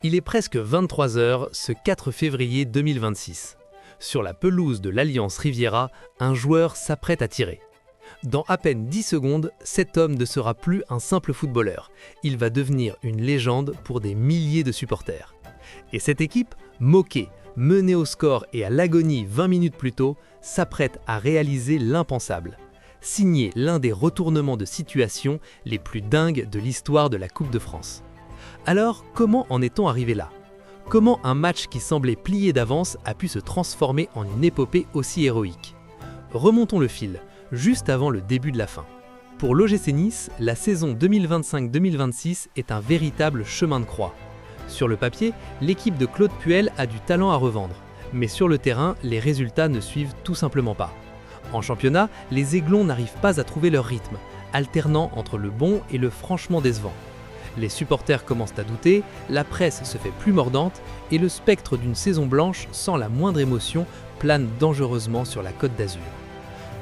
Il est presque 23 heures ce 4 février 2026. Sur la pelouse de l'Alliance Riviera, un joueur s'apprête à tirer. Dans à peine 10 secondes, cet homme ne sera plus un simple footballeur. Il va devenir une légende pour des milliers de supporters. Et cette équipe, moquée, menée au score et à l'agonie 20 minutes plus tôt, s'apprête à réaliser l'impensable. Signer l'un des retournements de situation les plus dingues de l'histoire de la Coupe de France. Alors, comment en est-on arrivé là? Comment un match qui semblait plié d'avance a pu se transformer en une épopée aussi héroïque? Remontons le fil, juste avant le début de la fin. Pour l'OGC Nice, la saison 2025-2026 est un véritable chemin de croix. Sur le papier, l'équipe de Claude Puel a du talent à revendre, mais sur le terrain, les résultats ne suivent tout simplement pas. En championnat, les Aiglons n'arrivent pas à trouver leur rythme, alternant entre le bon et le franchement décevant. Les supporters commencent à douter, la presse se fait plus mordante et le spectre d'une saison blanche sans la moindre émotion plane dangereusement sur la Côte d'Azur.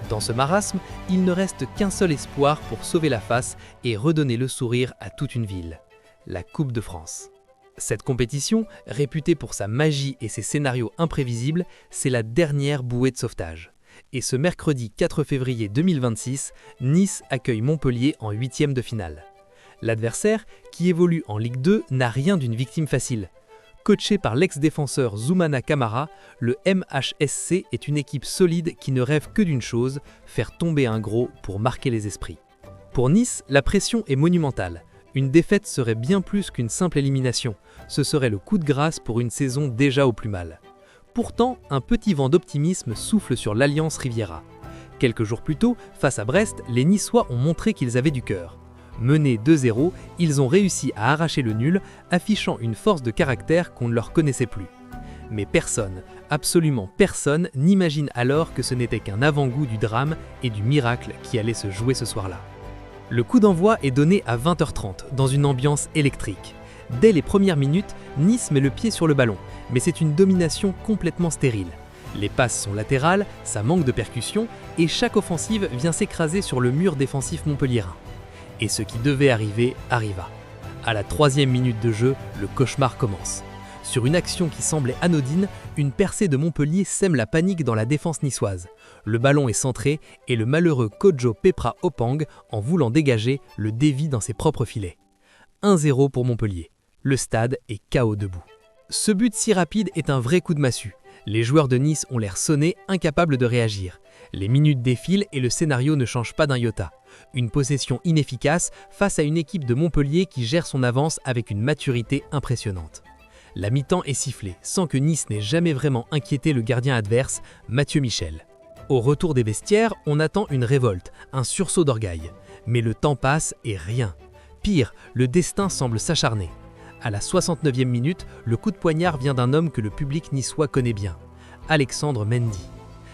Dans ce marasme, il ne reste qu'un seul espoir pour sauver la face et redonner le sourire à toute une ville, la Coupe de France. Cette compétition, réputée pour sa magie et ses scénarios imprévisibles, c'est la dernière bouée de sauvetage. Et ce mercredi 4 février 2026, Nice accueille Montpellier en 8e de finale. L'adversaire, qui évolue en Ligue 2, n'a rien d'une victime facile. Coaché par l'ex-défenseur Zoumana Camara, le MHSC est une équipe solide qui ne rêve que d'une chose, faire tomber un gros pour marquer les esprits. Pour Nice, la pression est monumentale. Une défaite serait bien plus qu'une simple élimination. Ce serait le coup de grâce pour une saison déjà au plus mal. Pourtant, un petit vent d'optimisme souffle sur l'Alliance Riviera. Quelques jours plus tôt, face à Brest, les Niçois ont montré qu'ils avaient du cœur. Menés 2-0, ils ont réussi à arracher le nul, affichant une force de caractère qu'on ne leur connaissait plus. Mais personne, absolument personne, n'imagine alors que ce n'était qu'un avant-goût du drame et du miracle qui allait se jouer ce soir-là. Le coup d'envoi est donné à 20h30, dans une ambiance électrique. Dès les premières minutes, Nice met le pied sur le ballon, mais c'est une domination complètement stérile. Les passes sont latérales, ça manque de percussion, et chaque offensive vient s'écraser sur le mur défensif montpelliérain. Et ce qui devait arriver, arriva. À la 3e minute de jeu, le cauchemar commence. Sur une action qui semblait anodine, une percée de Montpellier sème la panique dans la défense niçoise. Le ballon est centré et le malheureux Kojo Pepra Opang, en voulant dégager, le dévie dans ses propres filets. 1-0 pour Montpellier. Le stade est KO debout. Ce but si rapide est un vrai coup de massue. Les joueurs de Nice ont l'air sonnés, incapables de réagir. Les minutes défilent et le scénario ne change pas d'un iota. Une possession inefficace face à une équipe de Montpellier qui gère son avance avec une maturité impressionnante. La mi-temps est sifflée, sans que Nice n'ait jamais vraiment inquiété le gardien adverse, Mathieu Michel. Au retour des vestiaires, on attend une révolte, un sursaut d'orgueil. Mais le temps passe et rien. Pire, le destin semble s'acharner. À la 69e minute, le coup de poignard vient d'un homme que le public niçois connaît bien, Alexandre Mendy.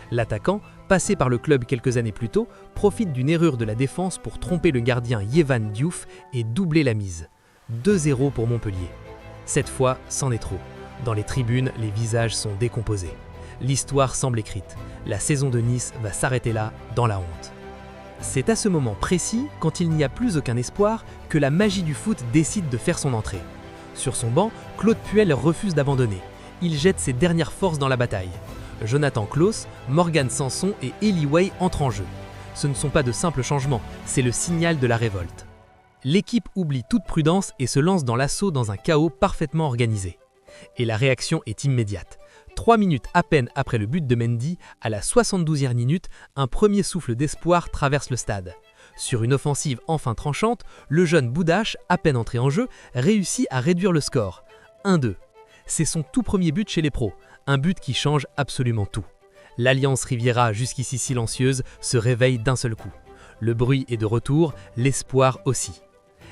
L'attaquant, passé par le club quelques années plus tôt, profite d'une erreur de la défense pour tromper le gardien Yehvan Diouf et doubler la mise. 2-0 pour Montpellier. Cette fois, c'en est trop. Dans les tribunes, les visages sont décomposés. L'histoire semble écrite. La saison de Nice va s'arrêter là, dans la honte. C'est à ce moment précis, quand il n'y a plus aucun espoir, que la magie du foot décide de faire son entrée. Sur son banc, Claude Puel refuse d'abandonner. Il jette ses dernières forces dans la bataille. Jonathan Klaus, Morgan Sanson et Eli Way entrent en jeu. Ce ne sont pas de simples changements, c'est le signal de la révolte. L'équipe oublie toute prudence et se lance dans l'assaut dans un chaos parfaitement organisé. Et la réaction est immédiate. 3 minutes à peine après le but de Mendy, à la 72e minute, un premier souffle d'espoir traverse le stade. Sur une offensive enfin tranchante, le jeune Boudache, à peine entré en jeu, réussit à réduire le score. 1-2. C'est son tout premier but chez les pros, un but qui change absolument tout. L'Alliance Riviera, jusqu'ici silencieuse, se réveille d'un seul coup. Le bruit est de retour, l'espoir aussi.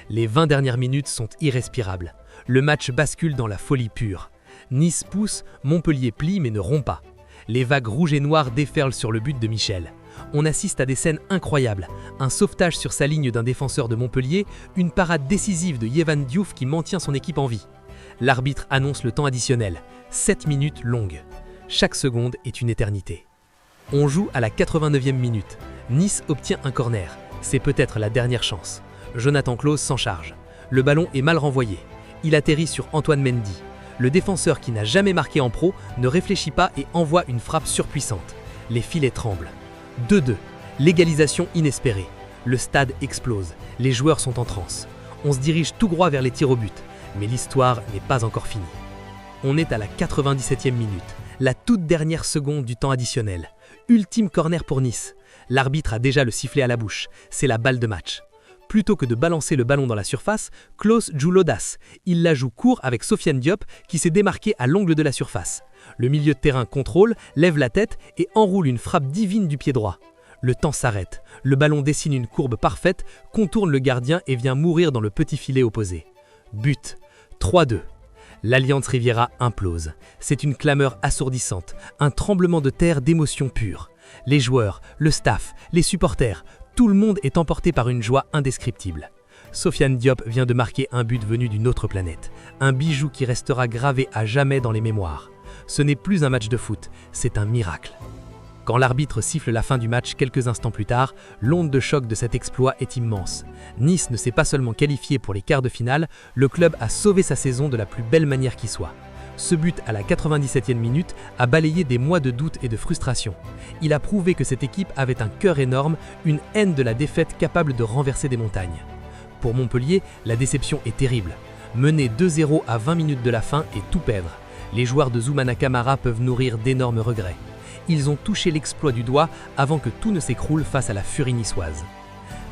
Les 20 dernières minutes sont irrespirables. Le match bascule dans la folie pure. Nice pousse, Montpellier plie mais ne rompt pas. Les vagues rouges et noires déferlent sur le but de Michel. On assiste à des scènes incroyables. Un sauvetage sur sa ligne d'un défenseur de Montpellier, une parade décisive de Yehvan Diouf qui maintient son équipe en vie. L'arbitre annonce le temps additionnel. 7 minutes longues. Chaque seconde est une éternité. On joue à la 89e minute. Nice obtient un corner. C'est peut-être la dernière chance. Jonathan Klaus s'en charge. Le ballon est mal renvoyé. Il atterrit sur Antoine Mendy. Le défenseur qui n'a jamais marqué en pro ne réfléchit pas et envoie une frappe surpuissante. Les filets tremblent. 2-2. L'égalisation inespérée. Le stade explose. Les joueurs sont en transe. On se dirige tout droit vers les tirs au but. Mais l'histoire n'est pas encore finie. On est à la 97e minute, la toute dernière seconde du temps additionnel. Ultime corner pour Nice. L'arbitre a déjà le sifflet à la bouche. C'est la balle de match. Plutôt que de balancer le ballon dans la surface, Klose joue l'audace. Il la joue court avec Sofiane Diop qui s'est démarqué à l'angle de la surface. Le milieu de terrain contrôle, lève la tête et enroule une frappe divine du pied droit. Le temps s'arrête. Le ballon dessine une courbe parfaite, contourne le gardien et vient mourir dans le petit filet opposé. But. 3-2. L'Alliance Riviera implose. C'est une clameur assourdissante, un tremblement de terre d'émotion pure. Les joueurs, le staff, les supporters, tout le monde est emporté par une joie indescriptible. Sofiane Diop vient de marquer un but venu d'une autre planète, un bijou qui restera gravé à jamais dans les mémoires. Ce n'est plus un match de foot, c'est un miracle. Quand l'arbitre siffle la fin du match quelques instants plus tard, l'onde de choc de cet exploit est immense. Nice ne s'est pas seulement qualifié pour les quarts de finale, le club a sauvé sa saison de la plus belle manière qui soit. Ce but à la 97e minute a balayé des mois de doute et de frustration. Il a prouvé que cette équipe avait un cœur énorme, une haine de la défaite capable de renverser des montagnes. Pour Montpellier, la déception est terrible. Mener 2-0 à 20 minutes de la fin et tout perdre. Les joueurs de Zoumana Camara peuvent nourrir d'énormes regrets. Ils ont touché l'exploit du doigt avant que tout ne s'écroule face à la furie niçoise.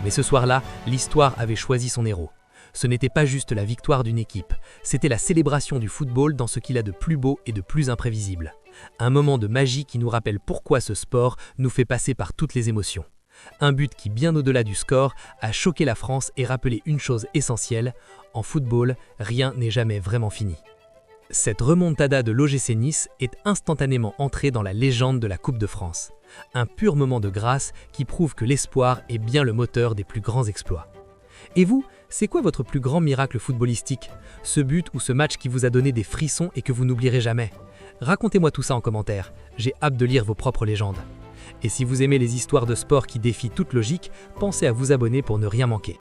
Mais ce soir-là, l'histoire avait choisi son héros. Ce n'était pas juste la victoire d'une équipe, c'était la célébration du football dans ce qu'il a de plus beau et de plus imprévisible. Un moment de magie qui nous rappelle pourquoi ce sport nous fait passer par toutes les émotions. Un but qui, bien au-delà du score, a choqué la France et rappelé une chose essentielle, en football, rien n'est jamais vraiment fini. Cette remontada de l'OGC Nice est instantanément entrée dans la légende de la Coupe de France. Un pur moment de grâce qui prouve que l'espoir est bien le moteur des plus grands exploits. Et vous, c'est quoi votre plus grand miracle footballistique? Ce but ou ce match qui vous a donné des frissons et que vous n'oublierez jamais? Racontez-moi tout ça en commentaire, j'ai hâte de lire vos propres légendes. Et si vous aimez les histoires de sport qui défient toute logique, pensez à vous abonner pour ne rien manquer.